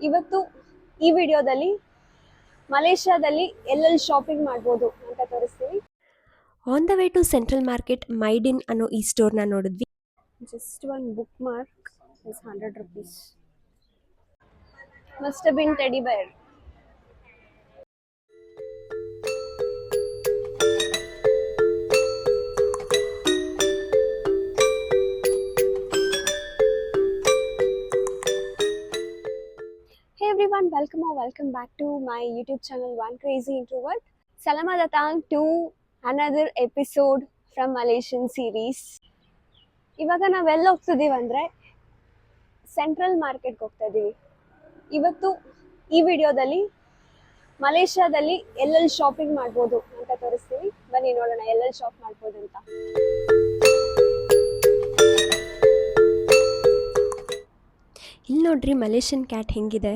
ಇವತ್ತು ಈ ವಿಡಿಯೋದಲ್ಲಿ ಮಲೇಷ್ಯಾದಲ್ಲಿ ಎಲ್ಲೆಲ್ಲಿ ಶಾಪಿಂಗ್ ಮಾಡ್ಬೋದು ಅಂತ ತೋರಿಸ್ತೀವಿ. On the way to central market Mydin ಅನ್ನೋ ಈ ಸ್ಟೋರ್ನ ನೋಡಿದ್ವಿ. Just one bookmark is 100 rupees. Must have been teddy bear. Hey everyone, welcome back to my YouTube channel One Crazy Introvert. Selamat datang to another episode from Malaysian series. ಇವಾಗ ನಾವೆಲ್ಲ ಹೋಗ್ತಿದ್ದೀವಿ ಅಂದರೆ central ಮಾರ್ಕೆಟ್ಗೆ ಹೋಗ್ತಾ ಇದ್ದೀವಿ. ಇವತ್ತು ಈ ವಿಡಿಯೋದಲ್ಲಿ ಮಲೇಷ್ಯಾದಲ್ಲಿ ಎಲ್ಲೆಲ್ಲಿ ಶಾಪಿಂಗ್ ಮಾಡ್ಬೋದು ಅಂತ ತೋರಿಸ್ತೀವಿ. ಬನ್ನಿ ನೋಡೋಣ ಎಲ್ಲೆಲ್ಲಿ ಶಾಪ್ ಮಾಡ್ಬೋದು ಅಂತ. ಇಲ್ಲಿ ನೋಡ್ರಿ ಮಲೇಷಿಯನ್ ಕ್ಯಾಟ್ ಹೆಂಗಿದೆ.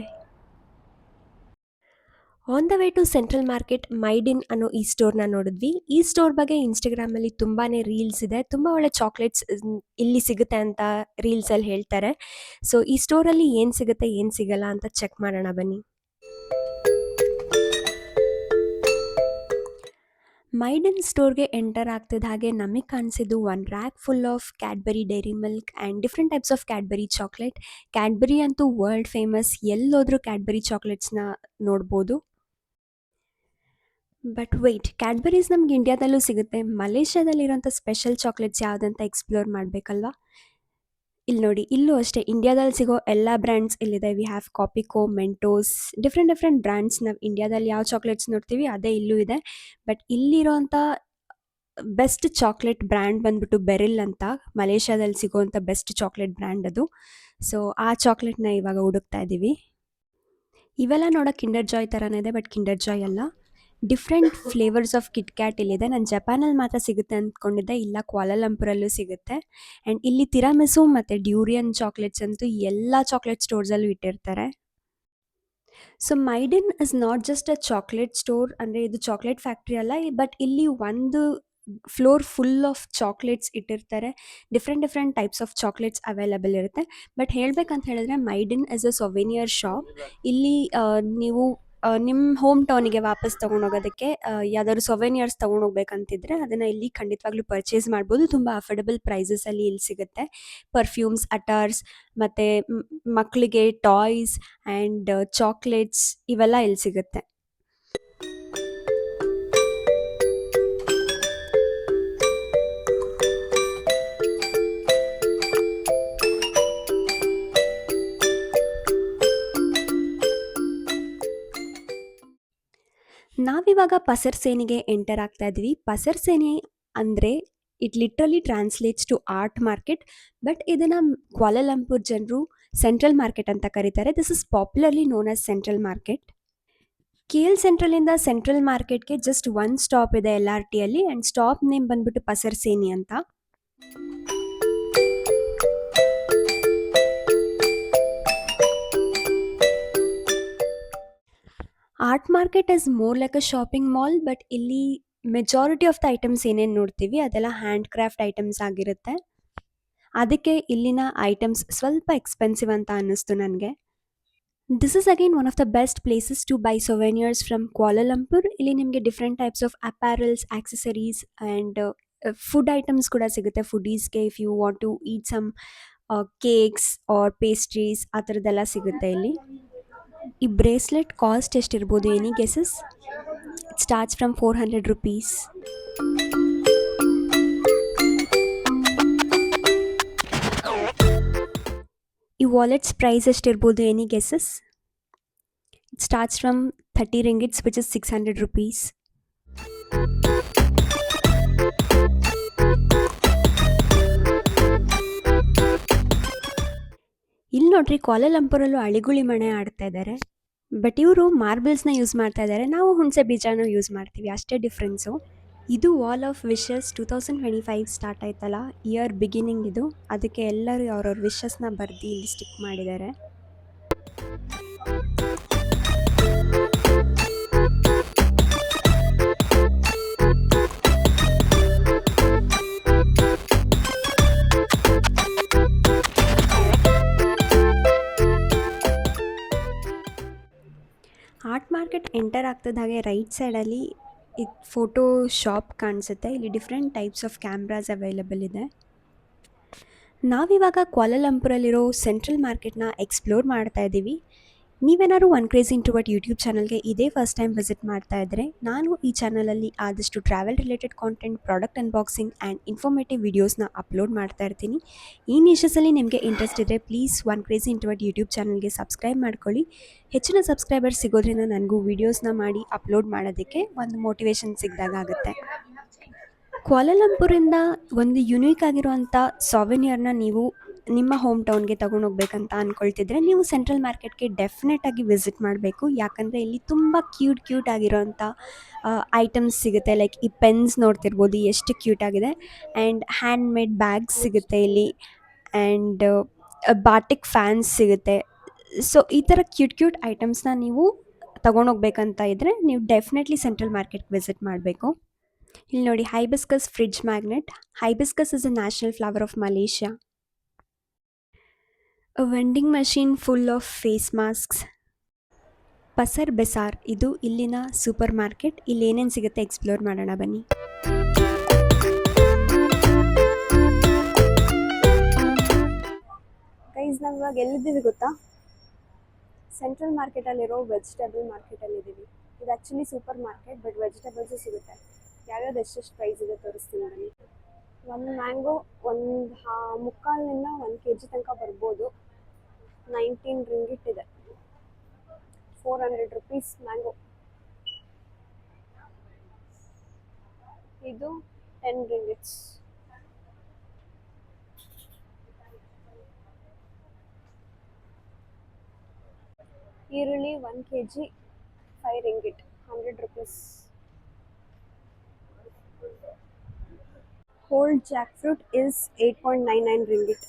On the way to central market Mydin ಅನ್ನೋ ಈ ಸ್ಟೋರ್ನ ನೋಡಿದ್ವಿ. ಈ ಸ್ಟೋರ್ ಬಗ್ಗೆ ಇನ್ಸ್ಟಾಗ್ರಾಮಲ್ಲಿ ತುಂಬಾ ರೀಲ್ಸ್ ಇದೆ. ತುಂಬ ಒಳ್ಳೆ ಚಾಕ್ಲೇಟ್ಸ್ ಇಲ್ಲಿ ಸಿಗುತ್ತೆ ಅಂತ ರೀಲ್ಸಲ್ಲಿ ಹೇಳ್ತಾರೆ. ಸೊ ಈ ಸ್ಟೋರಲ್ಲಿ ಏನು ಸಿಗುತ್ತೆ ಏನು ಸಿಗಲ್ಲ ಅಂತ ಚೆಕ್ ಮಾಡೋಣ ಬನ್ನಿ. ಮೈಡಿನ್ ಸ್ಟೋರ್ಗೆ ಎಂಟರ್ ಆಗ್ತಿದ್ದ ಹಾಗೆ ನಮಗೆ ಕಾಣಿಸಿದ್ದು one rack full of Cadbury Dairy Milk and different types of Cadbury chocolate. Cadbury ಅಂತೂ ವರ್ಲ್ಡ್ ಫೇಮಸ್, ಎಲ್ಲೋದ್ರೂ ಕ್ಯಾಡ್ಬರಿ ಚಾಕ್ಲೇಟ್ಸ್ನ ನೋಡ್ಬೋದು. ಬಟ್ ವೆಯ್ಟ್, ಕ್ಯಾಡ್ಬರೀಸ್ ನಮ್ಗೆ ಇಂಡಿಯಾದಲ್ಲೂ ಸಿಗುತ್ತೆ. ಮಲೇಷ್ಯಾದಲ್ಲಿರೋಂಥ ಸ್ಪೆಷಲ್ ಚಾಕ್ಲೇಟ್ಸ್ ಯಾವುದಂತ ಎಕ್ಸ್ಪ್ಲೋರ್ ಮಾಡಬೇಕಲ್ವಾ. ಇಲ್ಲಿ ನೋಡಿ, ಇಲ್ಲೂ ಅಷ್ಟೇ ಇಂಡಿಯಾದಲ್ಲಿ ಸಿಗೋ ಎಲ್ಲ ಬ್ರ್ಯಾಂಡ್ಸ್ ಇಲ್ಲಿದೆ. We have Kopiko, Mentos, different brands. ನಾವು ಇಂಡಿಯಾದಲ್ಲಿ ಯಾವ ಚಾಕ್ಲೇಟ್ಸ್ ನೋಡ್ತೀವಿ ಅದೇ ಇಲ್ಲೂ ಇದೆ. ಬಟ್ ಇಲ್ಲಿರೋಂಥ ಬೆಸ್ಟ್ ಚಾಕ್ಲೇಟ್ ಬ್ರ್ಯಾಂಡ್ ಬಂದ್ಬಿಟ್ಟು ಬೆರಿಲ್ ಅಂತ, ಮಲೇಷ್ಯಾದಲ್ಲಿ ಸಿಗೋವಂಥ ಬೆಸ್ಟ್ ಚಾಕ್ಲೇಟ್ ಬ್ರ್ಯಾಂಡ್ ಅದು. ಸೊ ಆ ಚಾಕ್ಲೇಟ್ನ ಇವಾಗ ಹುಡುಕ್ತಾ ಇದ್ದೀವಿ. ಇವೆಲ್ಲ ನೋಡೋಕೆ ಕಿಂಡರ್ ಜಾಯ್ ಥರನೇ ಇದೆ, ಬಟ್ ಕಿಂಡರ್ ಜಾಯ್ ಅಲ್ಲ. Different flavours of kit cat ಇಲ್ಲಿದೆ. ನಾನು ಜಪಾನಲ್ಲಿ ಮಾತ್ರ ಸಿಗುತ್ತೆ ಅಂದ್ಕೊಂಡಿದ್ದೆ, ಇಲ್ಲ ಕ್ವಾಲಾಲಂಪುರಲ್ಲೂ ಸಿಗುತ್ತೆ. ಆ್ಯಂಡ್ ಇಲ್ಲಿ ತಿರಾಮಿಸು ಮತ್ತು ಡ್ಯೂರಿಯನ್ ಚಾಕ್ಲೇಟ್ಸ್ ಅಂತೂ ಎಲ್ಲ ಚಾಕ್ಲೇಟ್ ಸ್ಟೋರ್ಸಲ್ಲೂ ಇಟ್ಟಿರ್ತಾರೆ. So Mydin is not just a chocolate store, ಅಂದರೆ ಇದು ಚಾಕ್ಲೇಟ್ ಫ್ಯಾಕ್ಟ್ರಿ ಅಲ್ಲ, ಬಟ್ ಇಲ್ಲಿ ಒಂದು ಫ್ಲೋರ್ ಫುಲ್ ಆಫ್ ಚಾಕ್ಲೇಟ್ಸ್ ಇಟ್ಟಿರ್ತಾರೆ. Different types of chocolates available ಇರುತ್ತೆ. ಬಟ್ ಹೇಳಬೇಕಂತ ಹೇಳಿದ್ರೆ ಮೈಡಿನ್ ಇಸ್ ಅ ಸೊವೆನಿಯರ್ ಶಾಪ್. ಇಲ್ಲಿ ನೀವು ನಿಮ್ಮ ಹೋಮ್ ಟೌನಿಗೆ ವಾಪಸ್ ತೊಗೊಂಡೋಗೋದಕ್ಕೆ ಯಾವ್ದಾದ್ರು ಸೊವೆನಿಯರ್ಸ್ ತೊಗೊಂಡೋಗ್ಬೇಕಂತಿದ್ರೆ ಅದನ್ನು ಇಲ್ಲಿ ಖಂಡಿತವಾಗ್ಲೂ ಪರ್ಚೇಸ್ ಮಾಡ್ಬೋದು. ತುಂಬ ಅಫೋರ್ಡಬಲ್ ಪ್ರೈಸಸಲ್ಲಿ ಇಲ್ಲಿ ಸಿಗುತ್ತೆ. ಪರ್ಫ್ಯೂಮ್ಸ್, ಅಟಾರ್ಸ್ ಮತ್ತು ಮಕ್ಕಳಿಗೆ ಟಾಯ್ಸ್ ಆ್ಯಂಡ್ ಚಾಕ್ಲೇಟ್ಸ್ ಇವೆಲ್ಲ ಇಲ್ಲಿ ಸಿಗುತ್ತೆ. ನಾವಿವಾಗ ಪಸರ್ ಸೇನಿಗೆ ಎಂಟರ್ ಆಗ್ತಾ ಇದ್ವಿ. ಪಸರ್ ಸೇನಿ ಅಂದರೆ it literally translates to art market, but ಇದನ್ನು ಕ್ವಾಲಾಲಂಪುರ್ ಜನರು ಸೆಂಟ್ರಲ್ ಮಾರ್ಕೆಟ್ ಅಂತ ಕರೀತಾರೆ. This is popularly known as central market. KL ಸೆಂಟ್ರಲಿಂದ ಸೆಂಟ್ರಲ್ ಮಾರ್ಕೆಟ್ಗೆ ಜಸ್ಟ್ ಒನ್ ಸ್ಟಾಪ್ ಇದೆ LRTಯಲ್ಲಿ, ಆ್ಯಂಡ್ ಸ್ಟಾಪ್ ನೇಮ್ ಬಂದ್ಬಿಟ್ಟು ಪಸರ್ ಸೇನಿ ಅಂತ. Art market is more like a shopping mall, but ಇಲ್ಲಿ ಮೆಜಾರಿಟಿ ಆಫ್ ದ ಐಟಮ್ಸ್ ಏನೇನು ನೋಡ್ತೀವಿ ಅದೆಲ್ಲ ಹ್ಯಾಂಡ್ ಕ್ರಾಫ್ಟ್ ಐಟಮ್ಸ್ ಆಗಿರುತ್ತೆ. ಅದಕ್ಕೆ ಇಲ್ಲಿನ ಐಟಮ್ಸ್ ಸ್ವಲ್ಪ ಎಕ್ಸ್ಪೆನ್ಸಿವ್ ಅಂತ ಅನ್ನಿಸ್ತು ನನಗೆ. This is again one of the best places to buy souvenirs from Kuala Lumpur. ಇಲ್ಲಿ ನಿಮಗೆ different types of apparels, accessories and food items ಕೂಡ ಸಿಗುತ್ತೆ. ಫುಡೀಸ್ಗೆ if you want to eat some cakes or pastries ಆ ಥರದ್ದೆಲ್ಲ ಸಿಗುತ್ತೆ ಇಲ್ಲಿ. ಈ ಬ್ರೇಸ್ಲೆಟ್ ಕಾಸ್ಟ್ ಎಷ್ಟಿರ್ಬೋದು, any guesses? It starts from 400 rupees. ಈ ವಾಲೆಟ್ಸ್ ಪ್ರೈಸ್ ಎಷ್ಟಿರ್ಬೋದು, any guesses? It starts from 30 ringgits, which is 600 rupees. ಇಲ್ಲಿ ನೋಡ್ರಿ, ಕ್ವಾಲಾಲಂಪುರಲ್ಲೂ ಅಳಿಗುಳಿ ಮಣೆ ಆಡ್ತಾ ಇದ್ದಾರೆ. ಬಟ್ ಇವರು ಮಾರ್ಬಲ್ಸ್ನ ಯೂಸ್ ಮಾಡ್ತಾ ಇದ್ದಾರೆ, ನಾವು ಹುಣಸೆ ಬೀಜನೂ ಯೂಸ್ ಮಾಡ್ತೀವಿ, ಅಷ್ಟೇ ಡಿಫ್ರೆನ್ಸು. ಇದು ವಾಲ್ ಆಫ್ ವಿಶಸ್ 2025 ಸ್ಟಾರ್ಟ್ ಆಯ್ತಲ್ಲ, ಇಯರ್ ಬಿಗಿನಿಂಗ್ ಇದು. ಅದಕ್ಕೆ ಎಲ್ಲರೂ ಅವ್ರವ್ರ ವಿಶಸ್ನ ಬರೆದು ಇಲ್ಲಿ ಸ್ಟಿಕ್ ಮಾಡಿದ್ದಾರೆ. ಆರ್ಟ್ ಮಾರ್ಕೆಟ್ ಎಂಟರ್ ಆಗ್ತಿದ್ದ ಹಾಗೆ ರೈಟ್ ಸೈಡಲ್ಲಿ ಇದು ಫೋಟೋ ಶಾಪ್ ಕಾಣಿಸುತ್ತೆ. ಇಲ್ಲಿ different types of cameras available ಇದೆ. ನಾವಿವಾಗ ಕ್ವಾಲಾಲಂಪುರಲ್ಲಿರೋ ಸೆಂಟ್ರಲ್ ಮಾರ್ಕೆಟ್ನ ಎಕ್ಸ್ಪ್ಲೋರ್ ಮಾಡ್ತಾ ಇದ್ದೀವಿ. ನೀವೇನಾದ್ರು ಒನ್ ಕ್ರೇಜಿ ಇಂಟ್ರೋವರ್ಟ್ ಯೂಟ್ಯೂಬ್ ಚಾನಲ್ಗೆ ಇದೇ ಫಸ್ಟ್ ಟೈಮ್ ವಿಸಿಟ್ ಮಾಡ್ತಾ ಇದ್ದರೆ, ನಾನು ಈ ಚಾನಲಲ್ಲಿ ಆದಷ್ಟು travel related content, product unboxing and informative ವೀಡಿಯೋಸ್ನ ಅಪ್ಲೋಡ್ ಮಾಡ್ತಾ ಇರ್ತೀನಿ. ಈ ನಿಶಸಲ್ಲಿ ನಿಮಗೆ ಇಂಟ್ರೆಸ್ಟ್ ಇದ್ದರೆ please one crazy introvert YouTube ಚಾನಲ್ಗೆ ಸಬ್ಸ್ಕ್ರೈಬ್ ಮಾಡ್ಕೊಳ್ಳಿ. ಹೆಚ್ಚಿನ ಸಬ್ಸ್ಕ್ರೈಬರ್ಸ್ ಸಿಗೋದ್ರಿಂದ ನನಗೂ ವೀಡಿಯೋಸ್ನ ಮಾಡಿ ಅಪ್ಲೋಡ್ ಮಾಡೋದಕ್ಕೆ ಒಂದು ಮೋಟಿವೇಶನ್ ಸಿಗ್ದಾಗುತ್ತೆ. ಕ್ವಾಲಾಲಂಪುರಿಂದ ಒಂದು ಯುನೀಕ್ ಆಗಿರುವಂಥ ಸಾವೆನಿಯರ್ನ ನೀವು ನಿಮ್ಮ ಹೋಮ್ ಟೌನ್ಗೆ ತೊಗೊಂಡೋಗ್ಬೇಕಂತ ಅಂದ್ಕೊಳ್ತಿದ್ರೆ ನೀವು ಸೆಂಟ್ರಲ್ ಮಾರ್ಕೆಟ್ಗೆ ಡೆಫಿನೆಟಾಗಿ ವಿಸಿಟ್ ಮಾಡಬೇಕು. ಯಾಕಂದರೆ ಇಲ್ಲಿ ತುಂಬ ಕ್ಯೂಟ್ ಆಗಿರೋಂಥ ಐಟಮ್ಸ್ ಸಿಗುತ್ತೆ. ಲೈಕ್ ಈ ಪೆನ್ಸ್ ನೋಡ್ತಿರ್ಬೋದು ಎಷ್ಟು ಕ್ಯೂಟ್ ಆಗಿದೆ. ಆ್ಯಂಡ್ ಹ್ಯಾಂಡ್ ಮೇಡ್ ಬ್ಯಾಗ್ಸ್ ಸಿಗುತ್ತೆ ಇಲ್ಲಿ. ಆ್ಯಂಡ್ ಬಾಟಿಕ್ ಫ್ಯಾನ್ಸ್ ಸಿಗುತ್ತೆ. ಸೊ ಈ ಥರ ಕ್ಯೂಟ್ ಐಟಮ್ಸ್ನ ನೀವು ತೊಗೊಂಡೋಗ್ಬೇಕಂತ ಇದ್ದರೆ ನೀವು ಡೆಫಿನೆಟ್ಲಿ ಸೆಂಟ್ರಲ್ ಮಾರ್ಕೆಟ್ಗೆ ವಿಸಿಟ್ ಮಾಡಬೇಕು. ಇಲ್ಲಿ ನೋಡಿ, hibiscus fridge magnet. Hibiscus is a national flower of Malaysia. A vending machine full of face masks. Pasar Besar, ಇದು ಇಲ್ಲಿನ ಸೂಪರ್ ಮಾರ್ಕೆಟ್. ಇಲ್ಲಿ ಏನೇನು ಸಿಗುತ್ತೆ ಎಕ್ಸ್ಪ್ಲೋರ್ ಮಾಡೋಣ ಬನ್ನಿ. ಗೈಸ್, ನಾವು ಇವಾಗ ಎಲ್ಲಿದ್ದೀವಿ ಗೊತ್ತಾ? ಸೆಂಟ್ರಲ್ ಮಾರ್ಕೆಟಲ್ಲಿರೋ ವೆಜಿಟೇಬಲ್ ಮಾರ್ಕೆಟಲ್ಲಿದ್ದೀವಿ. ಇದು actually supermarket, but vegetables ಸಿಗುತ್ತೆ. ಯಾವ್ಯಾವ್ದು ಎಷ್ಟೆಷ್ಟು ಪ್ರೈಸ್ ಇದೆ ತೋರಿಸ್ತೀನಿ ಬನ್ನಿ. ಒಂದು ಮ್ಯಾಂಗೋ ಒಂದು ಮುಕ್ಕಾಲಿನಿಂದ 1 kg ತನಕ ಬರ್ಬೋದು. 19 ರಿಂಗಿಟ್ ಇದೆ. 400 ರುಪೀಸ್ ಮ್ಯಾಂಗೋ. ಇದು 10 ರಿಂಗಿಟ್ಸ್. ಈರುಳ್ಳಿ 1 kg 5 ringgit, 100 rupees. Whole jackfruit is 8.99 ringgit.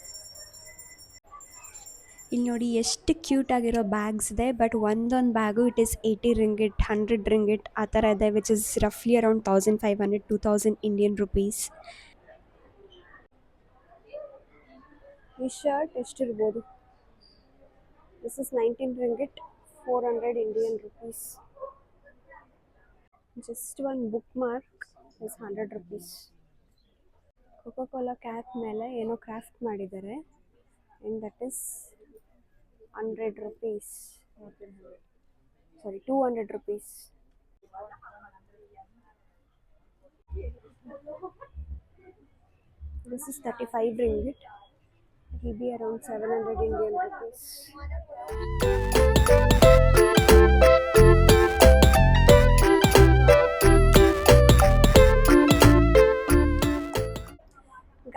ಇಲ್ಲಿ ನೋಡಿ ಎಷ್ಟು ಕ್ಯೂಟ್ ಆಗಿರೋ ಬ್ಯಾಗ್ಸ್ ಇದೆ. ಬಟ್ ಒಂದೊಂದು bag it is 80 ringgit, 100 ringgit ಆ ಥರ ಇದೆ, ವಿಚ್ ಇಸ್ ರಫ್ಲಿ ಅರೌಂಡ್ 1500 2000 ಇಂಡಿಯನ್ ರುಪೀಸ್. ಈ ಶರ್ಟ್ ಎಷ್ಟಿರ್ಬೋದು? This is 19 ringgit, 400 Indian rupees. Just ಒಂದು bookmark is 100 rupees. Coca Cola cap ಮೇಲೆ ಏನೋ ಕ್ರಾಫ್ಟ್ ಮಾಡಿದ್ದಾರೆ. And that is 100 rupees. Sorry, 200 rupees. This is 35 ringgit. It will be around 700 Indian rupees.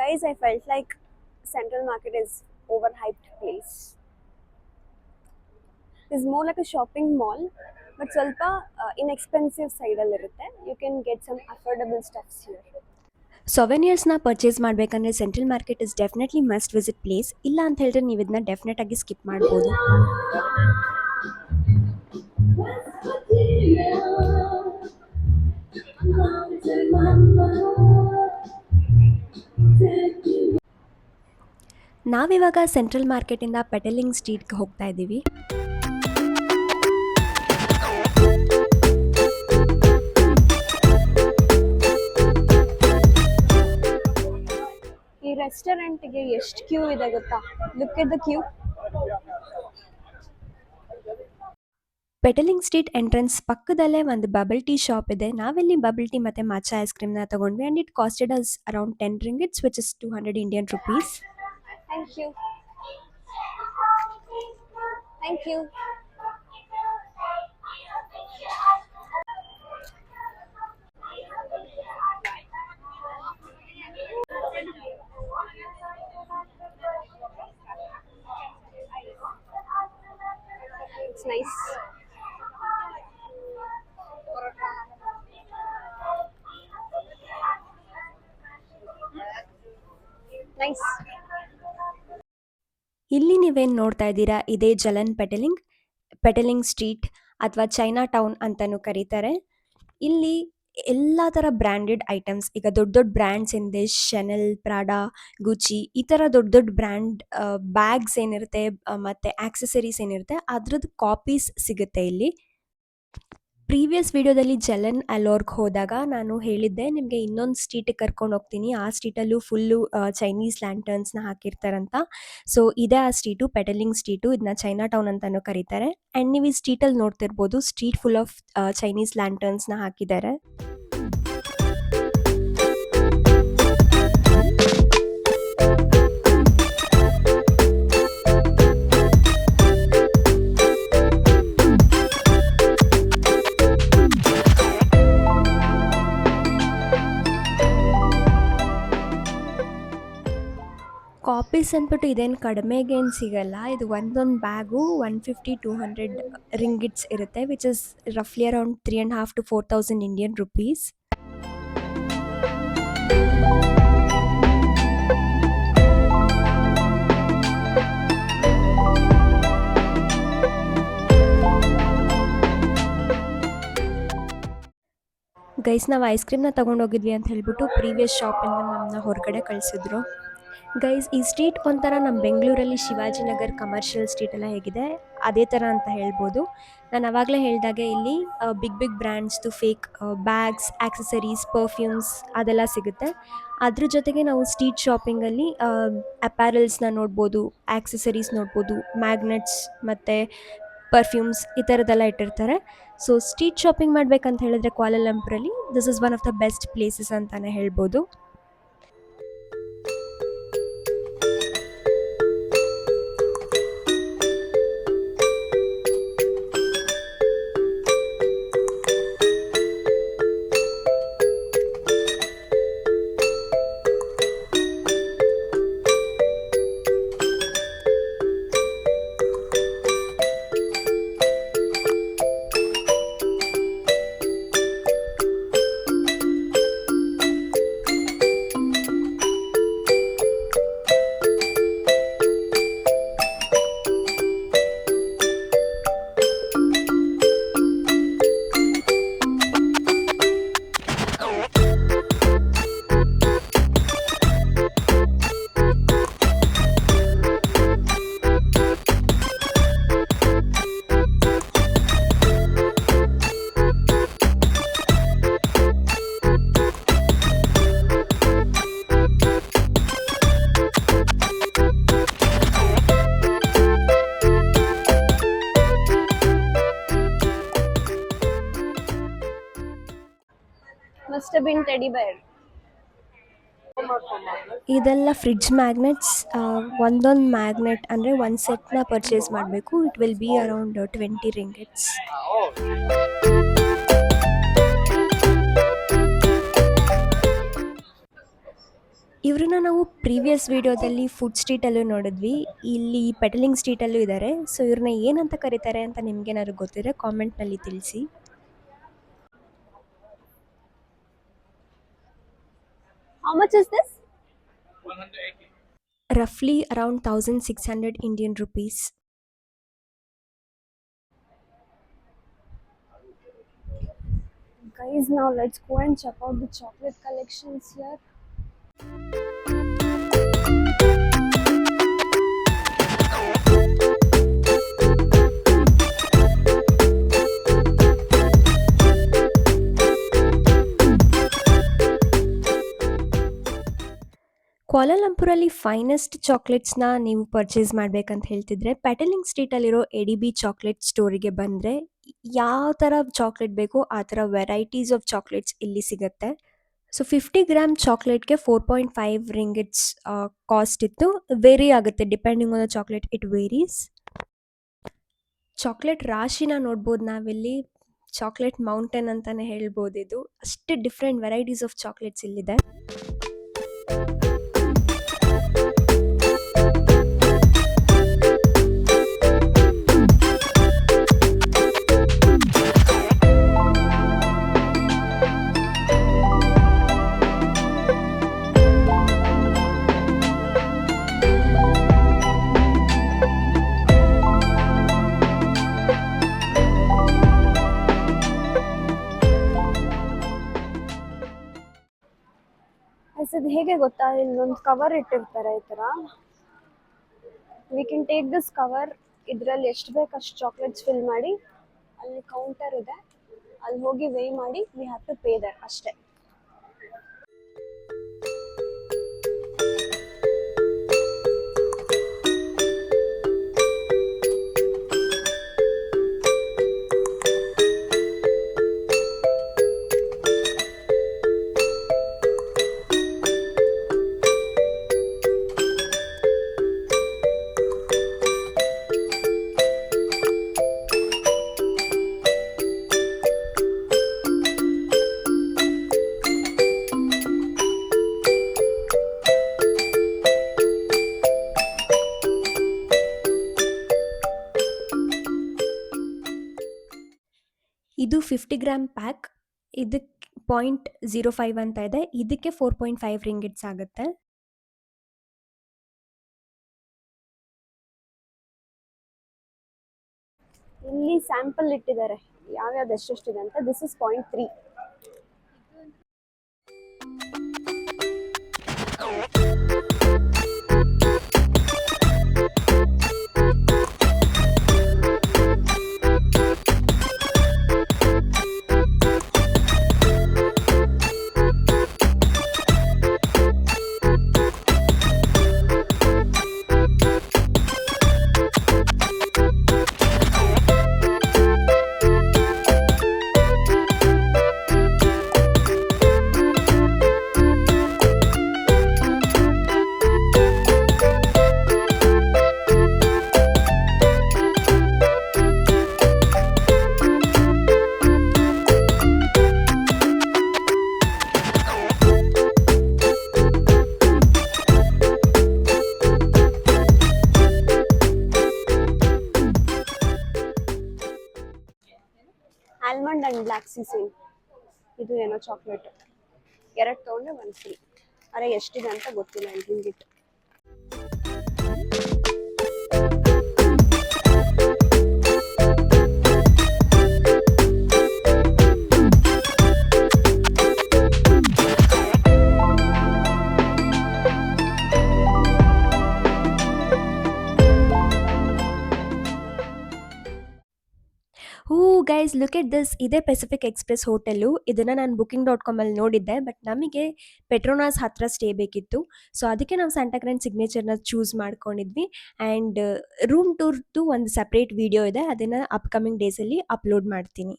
Guys, I felt like Central Market is overhyped place. It's more like a shopping mall, but ಸ್ವಲ್ಪ inexpensive ಸೈಡಲ್ಲಿ ಇರುತ್ತೆ. You can get some affordable stuffs here. ಸೊವೆನಿಯರ್ಸ್ನ purchase ಮಾಡಬೇಕಂದ್ರೆ central market is definitely must visit place. ಇಲ್ಲ ಅಂತ ಹೇಳಿದ್ರೆ ನೀವು ಇದನ್ನ ಡೆಫಿನೆಟ್ ಆಗಿ ಸ್ಕಿಪ್ ಮಾಡ್ಬೋದು. ನಾವಿವಾಗ ಸೆಂಟ್ರಲ್ ಮಾರ್ಕೆಟಿಂದ ಪೆಟಲಿಂಗ್ ಸ್ಟ್ರೀಟ್ಗೆ ಹೋಗ್ತಾ ಇದ್ದೀವಿ. ಈ ರೆಸ್ಟೋರೆಂಟ್ಗೆ ಎಷ್ಟು ಕ್ಯೂ ಇದೆ ಗೊತ್ತಾ? Look at the queue. Petaling Street entrance ಪಕ್ಕದಲ್ಲೇ ಒಂದು ಬಬಲ್ ಟೀ ಶಾಪ್ ಇದೆ. ನಾವಿಲ್ಲಿ ಬಬಲ್ ಟೀ ಮತ್ತು ಮಾಚಾ ಐಸ್ ಕ್ರೀಮ್ನ ತಗೊಂಡ್ವಿ. And it costed us around 10 ringgits, which is 200 Indian rupees. Thank you. Thank you. It's nice. Nice. ಇಲ್ಲಿ ನೀವೇನು ನೋಡ್ತಾ ಇದ್ದೀರಾ, ಇದೇ ಜಲನ್ ಪೆಟಲಿಂಗ್ ಸ್ಟ್ರೀಟ್ ಅಥವಾ ಚೈನಾ ಟೌನ್ ಅಂತಲೂ ಕರೀತಾರೆ. ಇಲ್ಲಿ ಎಲ್ಲ ಥರ ಬ್ರ್ಯಾಂಡೆಡ್ ಐಟಮ್ಸ್, ಈಗ ದೊಡ್ಡ ದೊಡ್ಡ ಬ್ರ್ಯಾಂಡ್ಸ್ ಏನಿದೆ, ಶನೆಲ್, ಪ್ರಾಡಾ, ಗುಚಿ, ಈ ಥರ ದೊಡ್ಡ ದೊಡ್ಡ ಬ್ರ್ಯಾಂಡ್ ಬ್ಯಾಗ್ಸ್ ಏನಿರುತ್ತೆ ಮತ್ತು ಆಕ್ಸೆಸರೀಸ್ ಏನಿರುತ್ತೆ ಅದ್ರದ್ದು ಕಾಪೀಸ್ ಸಿಗುತ್ತೆ ಇಲ್ಲಿ. ಪ್ರೀವಿಯಸ್ ವಿಡಿಯೋದಲ್ಲಿ ಜಲನ್ ಅಲೋರ್ಗೆ ಹೋದಾಗ ನಾನು ಹೇಳಿದ್ದೆ ನಿಮಗೆ ಇನ್ನೊಂದು ಸ್ಟ್ರೀಟಿಗೆ ಕರ್ಕೊಂಡು ಹೋಗ್ತೀನಿ. ಆ ಸ್ಟ್ರೀಟಲ್ಲೂ ಫುಲ್ಲು ಚೈನೀಸ್ ಲ್ಯಾಂಟರ್ನ್ಸ್‌ನ ಹಾಕಿರ್ತಾರಂತ. ಸೊ ಇದೇ ಆ ಸ್ಟ್ರೀಟು, ಪೆಡಲಿಂಗ್ ಸ್ಟ್ರೀಟು. ಇದನ್ನ ಚೈನಾ ಟೌನ್ ಅಂತಾನೂ ಕರೀತಾರೆ. ಆ್ಯಂಡ್ ನೀವು ಈ ಸ್ಟ್ರೀಟಲ್ಲಿ ನೋಡ್ತಿರ್ಬೋದು, ಸ್ಟ್ರೀಟ್ ಫುಲ್ ಆಫ್ ಚೈನೀಸ್ ಲ್ಯಾಂಟರ್ನ್ಸ್‌ನ ಹಾಕಿದ್ದಾರೆ. ಕಾಪೀಸ್ ಅಂದ್ಬಿಟ್ಟು ಇದೇನು ಕಡಿಮೆಗೇನು ಸಿಗಲ್ಲ. ಇದು ಒಂದೊಂದು ಬ್ಯಾಗು 150-200 ರಿಂಗಿಟ್ಸ್ ಇರುತ್ತೆ, ವಿಚ್ ಇಸ್ ರಫ್ಲಿ around 3,500 to 4,000 Indian rupees. Guys, ನಾವು ಐಸ್ ಕ್ರೀಮ್ನ ತೊಗೊಂಡೋಗಿದ್ವಿ ಅಂತ ಹೇಳ್ಬಿಟ್ಟು ಪ್ರೀವಿಯಸ್ ಶಾಪಿಂದ ನಮ್ಮನ್ನ ಹೊರಗಡೆ ಕಳಿಸಿದ್ರು. ಗೈಸ್, ಈ ಸ್ಟ್ರೀಟ್ ಒಂಥರ ನಮ್ಮ ಬೆಂಗಳೂರಲ್ಲಿ ಶಿವಾಜಿನಗರ್ ಕಮರ್ಷಿಯಲ್ ಸ್ಟ್ರೀಟೆಲ್ಲ ಹೇಗಿದೆ ಅದೇ ಥರ ಅಂತ ಹೇಳ್ಬೋದು. ನಾನು ಆವಾಗಲೇ ಹೇಳಿದಾಗೆ ಇಲ್ಲಿ ಬಿಗ್ ಬಿಗ್ ಬ್ರ್ಯಾಂಡ್ಸ್ದು ಫೇಕ್ ಬ್ಯಾಗ್ಸ್, ಆಕ್ಸೆಸರೀಸ್, ಪರ್ಫ್ಯೂಮ್ಸ್ ಅದೆಲ್ಲ ಸಿಗುತ್ತೆ. ಅದ್ರ ಜೊತೆಗೆ ನಾವು ಸ್ಟ್ರೀಟ್ ಶಾಪಿಂಗಲ್ಲಿ ಅಪ್ಯಾರಲ್ಸ್ನ ನೋಡ್ಬೋದು, ಆಕ್ಸೆಸರೀಸ್ ನೋಡ್ಬೋದು, ಮ್ಯಾಗ್ನೆಟ್ಸ್ ಮತ್ತು ಪರ್ಫ್ಯೂಮ್ಸ್ ಈ ಥರದ್ದೆಲ್ಲ ಇಟ್ಟಿರ್ತಾರೆ. ಸೊ ಸ್ಟ್ರೀಟ್ ಶಾಪಿಂಗ್ ಮಾಡಬೇಕಂತ ಹೇಳಿದ್ರೆ ಕ್ವಾಲಾಲಂಪುರಲ್ಲಿ this is one of the best places ಅಂತಲೇ ಹೇಳ್ಬೋದು. Must have been teddy bear. ಇದೆಲ್ಲ ಫ್ರಿಡ್ಜ್ ಮ್ಯಾಗ್ನೆಟ್ಸ್. ಒಂದೊಂದು ಮ್ಯಾಗ್ನೆಟ್ ಅಂದರೆ ಒಂದು ಸೆಟ್ನ ಪರ್ಚೇಸ್ ಮಾಡಬೇಕು. It will be around 20 ringgits. ಇವ್ರನ್ನ ನಾವು ಪ್ರೀವಿಯಸ್ ವಿಡಿಯೋದಲ್ಲಿ ಫುಡ್ ಸ್ಟ್ರೀಟಲ್ಲೂ ನೋಡಿದ್ವಿ, ಇಲ್ಲಿ ಪೆಡಲಿಂಗ್ ಸ್ಟ್ರೀಟಲ್ಲೂ ಇದ್ದಾರೆ. ಸೊ ಇವ್ರನ್ನ ಏನಂತ ಕರೀತಾರೆ ಅಂತ ನಿಮ್ಗೇನಾದ್ರು ಗೊತ್ತಿದ್ರೆ ಕಾಮೆಂಟ್ನಲ್ಲಿ ತಿಳಿಸಿ. How much is this? ರಫ್ಲಿ around 1,600 Indian rupees. Guys, now let's go and check out the chocolate collections here. ಕ್ವಾಲಾಲಂಪುರಲ್ಲಿ ಫೈನೆಸ್ಟ್ ಚಾಕ್ಲೇಟ್ಸ್ನ ನೀವು ಪರ್ಚೇಸ್ ಮಾಡಬೇಕಂತ ಹೇಳ್ತಿದ್ರೆ ಪೆಡಲಿಂಗ್ ಸ್ಟ್ರೀಟಲ್ಲಿರೋ ಎಡಿಬಿ ಚಾಕ್ಲೇಟ್ ಸ್ಟೋರಿಗೆ ಬಂದರೆ ಯಾವ ಥರ ಚಾಕ್ಲೇಟ್ ಬೇಕೋ ಆ ಥರ ವೆರೈಟೀಸ್ ಆಫ್ ಚಾಕ್ಲೇಟ್ಸ್ ಇಲ್ಲಿ ಸಿಗುತ್ತೆ. ಸೊ 50 ಗ್ರಾಮ್ ಚಾಕ್ಲೇಟ್ಗೆ 4.5 ರಿಂಗಿಟ್ಸ್ ಕಾಸ್ಟ್ ಇತ್ತು. ವೇರಿ ಆಗುತ್ತೆ depending on the chocolate, it varies. Chocolate ರಾಶಿನ ನೋಡ್ಬೋದು ನಾವಿಲ್ಲಿ. ಚಾಕ್ಲೇಟ್ ಮೌಂಟೇನ್ ಅಂತಲೇ ಹೇಳ್ಬೋದು. ಇದು ಅಷ್ಟು ಡಿಫ್ರೆಂಟ್ ವೆರೈಟೀಸ್ ಆಫ್ ಚಾಕ್ಲೇಟ್ಸ್ ಇಲ್ಲಿದೆ. ಇದು ಹೇಗೆ ಗೊತ್ತಾ, ಇಲ್ಲೊಂದು ಕವರ್ ಇಟ್ಟಿರ್ತಾರೆ ಈ ಥರ. We can take this cover, ಇದರಲ್ಲಿ ಎಷ್ಟು ಬೇಕು ಅಷ್ಟು ಚಾಕ್ಲೇಟ್ಸ್ ಫಿಲ್ ಮಾಡಿ ಅಲ್ಲಿ ಕೌಂಟರ್ ಇದೆ, ಅಲ್ಲಿ ಹೋಗಿ ವೇ ಮಾಡಿ we have to pay there ಅಷ್ಟೇ. ಇದು 50 ಗ್ರಾಮ್ ಪ್ಯಾಕ್. ಇದಕ್ಕೆ 0.05 ಅಂತ ಇದೆ. ಇದಕ್ಕೆ 4.5 ರಿಂಗಿಟ್ಸ್ ಆಗುತ್ತೆ. ಇಲ್ಲಿ ಸ್ಯಾಂಪಲ್ ಇಟ್ಟಿದ್ದಾರೆ ಯಾವ್ಯಾವ್ದು ಎಷ್ಟೆಷ್ಟಿದೆ ಅಂತ. This is 0.3. Almond and black season ಇದು ಏನೋ ಚಾಕ್ಲೇಟ್, 2 ತೊಗೊಂಡ್ರೆ 1 ಫ್ರೀ. ಅರೆ ಎಷ್ಟಿದೆ ಅಂತ ಗೊತ್ತಿಲ್ಲ ringgit. Guys look at this. ಇದೇ ಪೆಸಿಫಿಕ್ ಎಕ್ಸ್‌ಪ್ರೆಸ್ ಹೋಟೆಲು. ಇದನ್ನು ನಾನು booking.com ಅಲ್ಲಿ ನೋಡಿದ್ದೆ. ಬಟ್ ನಮಗೆ ಪೆಟ್ರೋನಾಸ್ ಹತ್ರ ಸ್ಟೇ ಬೇಕಿತ್ತು. ಸೊ ಅದಕ್ಕೆ ನಾವು ಸ್ಯಾಂಟಾಕ್ರೆನ್ ಸಿಗ್ನೇಚರ್ನ ಚೂಸ್ ಮಾಡ್ಕೊಂಡಿದ್ವಿ. ಆ್ಯಂಡ್ ರೂಮ್ ಟೂರ್ದು ಒಂದು ಸಪ್ರೇಟ್ ವಿಡಿಯೋ ಇದೆ, ಅದನ್ನು ಅಪ್ಕಮಿಂಗ್ ಡೇಸಲ್ಲಿ ಅಪ್ಲೋಡ್ ಮಾಡ್ತೀನಿ.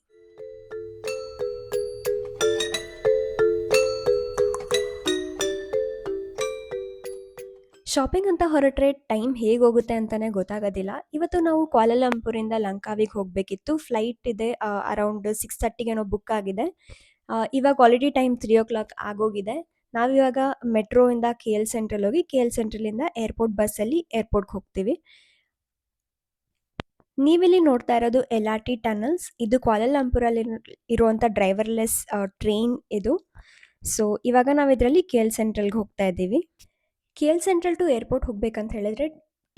ಶಾಪಿಂಗ್ ಅಂತ ಹೊರಟ್ರೆ ಟೈಮ್ ಹೇಗೆ ಹೋಗುತ್ತೆ ಅಂತಲೇ ಗೊತ್ತಾಗೋದಿಲ್ಲ. ಇವತ್ತು ನಾವು ಕ್ವಾಲಾಲಂಪುರಿಂದ ಲಂಕಾವಿಗೆ ಹೋಗಬೇಕಿತ್ತು. ಫ್ಲೈಟ್ ಇದೆ ಅರೌಂಡ್ 6:30ಗೇನೋ ಬುಕ್ ಆಗಿದೆ. ಇವಾಗ ಆಲ್ರೆಡಿ ಟೈಮ್ 3 ಆಗೋಗಿದೆ. ನಾವಿವಾಗ ಮೆಟ್ರೋಯಿಂದ KL ಸೆಂಟ್ರಲ್ ಹೋಗಿ KL ಸೆಂಟ್ರಲಿಂದ ಏರ್ಪೋರ್ಟ್ ಬಸ್ಸಲ್ಲಿ ಏರ್ಪೋರ್ಟ್ಗೆ ಹೋಗ್ತೀವಿ. ನೀವಿಲ್ಲಿ ನೋಡ್ತಾ ಇರೋದು LRT ಟನಲ್ಸ್. ಇದು ಕ್ವಾಲಾಲಂಪುರಲ್ಲಿ ಇರುವಂಥ ಡ್ರೈವರ್ಲೆಸ್ ಟ್ರೈನ್ ಇದು. ಸೊ ಇವಾಗ ನಾವು ಇದರಲ್ಲಿ KL ಸೆಂಟ್ರಲ್ಗೆ ಹೋಗ್ತಾ ಇದ್ದೀವಿ. KL ಸೆಂಟ್ರಲ್ ಟು ಏರ್ಪೋರ್ಟ್ ಹೋಗ್ಬೇಕಂತ ಹೇಳಿದ್ರೆ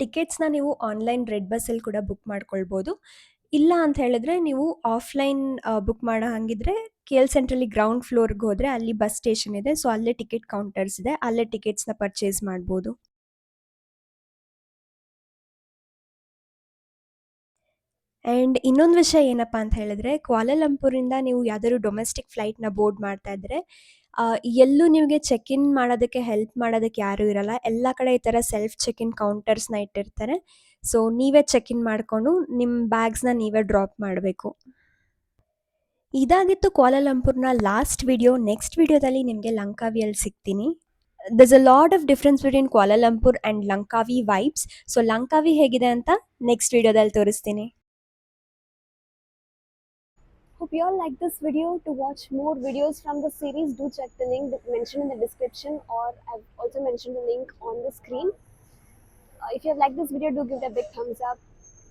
ಟಿಕೆಟ್ಸ್ನ ನೀವು ಆನ್ಲೈನ್ ರೆಡ್ ಬಸ್ಸಲ್ಲಿ ಕೂಡ ಬುಕ್ ಮಾಡ್ಕೊಳ್ಬೋದು. ಇಲ್ಲ ಅಂತ ಹೇಳಿದ್ರೆ ನೀವು ಆಫ್ಲೈನ್ ಬುಕ್ ಮಾಡೋ ಹಾಗಿದ್ರೆ KL ಸೆಂಟ್ರಲ್ಲಿ ಗ್ರೌಂಡ್ ಫ್ಲೋರ್ಗೆ ಹೋದರೆ ಅಲ್ಲಿ ಬಸ್ ಸ್ಟೇಷನ್ ಇದೆ. ಸೊ ಅಲ್ಲೇ ಟಿಕೆಟ್ ಕೌಂಟರ್ಸ್ ಇದೆ, ಅಲ್ಲೇ ಟಿಕೆಟ್ಸ್ನ ಪರ್ಚೇಸ್ ಮಾಡ್ಬೋದು. ಆ್ಯಂಡ್ ಇನ್ನೊಂದು ವಿಷಯ ಏನಪ್ಪ ಅಂತ ಹೇಳಿದ್ರೆ, ಕ್ವಾಲಾಲಂಪುರಿಂದ ನೀವು ಯಾವ್ದಾದ್ರು ಡೊಮೆಸ್ಟಿಕ್ ಫ್ಲೈಟ್ನ ಬೋರ್ಡ್ ಮಾಡ್ತಾ ಇದ್ದರೆ ಎಲ್ಲೂ ನಿಮಗೆ ಚೆಕ್ ಇನ್ ಮಾಡೋದಕ್ಕೆ ಹೆಲ್ಪ್ ಮಾಡೋದಕ್ಕೆ ಯಾರೂ ಇರಲ್ಲ. ಎಲ್ಲ ಕಡೆ ಈ ಥರ ಸೆಲ್ಫ್ ಚೆಕ್ ಇನ್ ಕೌಂಟರ್ಸ್ನ ಇಟ್ಟಿರ್ತಾರೆ. ಸೊ ನೀವೇ ಚೆಕ್ ಇನ್ ಮಾಡಿಕೊಂಡು ನಿಮ್ಮ ಬ್ಯಾಗ್ಸ್ನ ನೀವೇ ಡ್ರಾಪ್ ಮಾಡಬೇಕು. ಇದಾಗಿತ್ತು ಕ್ವಾಲಾಲಂಪುರ್ನ ಲಾಸ್ಟ್ ವಿಡಿಯೋ. ನೆಕ್ಸ್ಟ್ ವಿಡಿಯೋದಲ್ಲಿ ನಿಮಗೆ ಲಂಕಾವಿಯಲ್ಲಿ ಸಿಗ್ತೀನಿ. There's a lot of difference between Kuala Lumpur and Langkawi vibes. So Langkawi ಹೇಗಿದೆ ಅಂತ ನೆಕ್ಸ್ಟ್ ವಿಡಿಯೋದಲ್ಲಿ ತೋರಿಸ್ತೀನಿ. Hope you all like this video. To watch more videos from the series, do check the link mentioned in the description, or I've also mentioned the link on the screen. If you have liked this video, do give it a big thumbs up,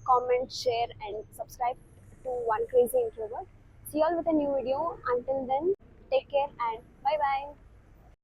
comment, share and subscribe to One Crazy Introvert. See you all with a new video. Until then, take care and bye bye.